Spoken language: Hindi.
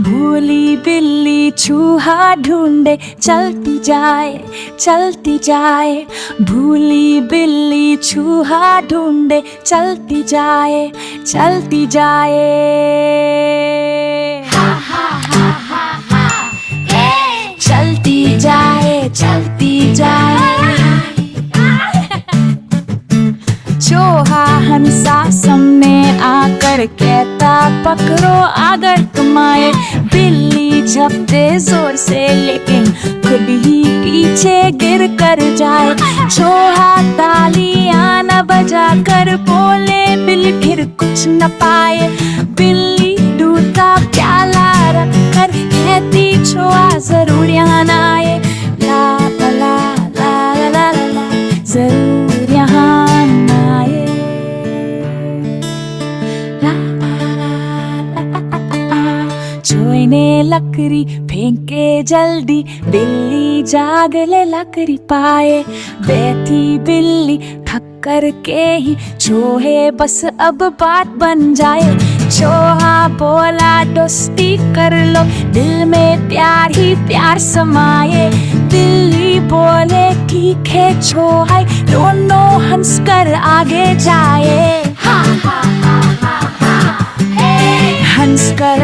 भूली बिल्ली चूहा ढूंढे चलती जाए। भूली बिल्ली चूहा ढूंढे चलती जाए। चलती जाए। चूहा हंसा सामने आकर कहता पकड़ो अगर तुम आए। बिल्ली झपटे जोर से लेकिन खुद ही पीछे गिर कर जाए। चूहा तालियां न बजा कर बोले बिल्ली फिर कुछ न पाए। बिल्ली दूध का प्याला रख कर कहती चूहा जरूर यहाँ न आए। ला ला ला ला ला ला जरूर यहाँ न आए। चूहे ने लकड़ी फेंके जल्दी, बिल्ली जाग ले लकड़ी पाए। बैठी बिल्ली थक कर के ही चूहे बस अब बात बन जाए। चूहा बोला दोस्ती कर लो, दिल में प्यार ही प्यार समाये। बिल्ली बोले ठीक है चूहा, दोनों हंस कर आगे जाए। हंस कर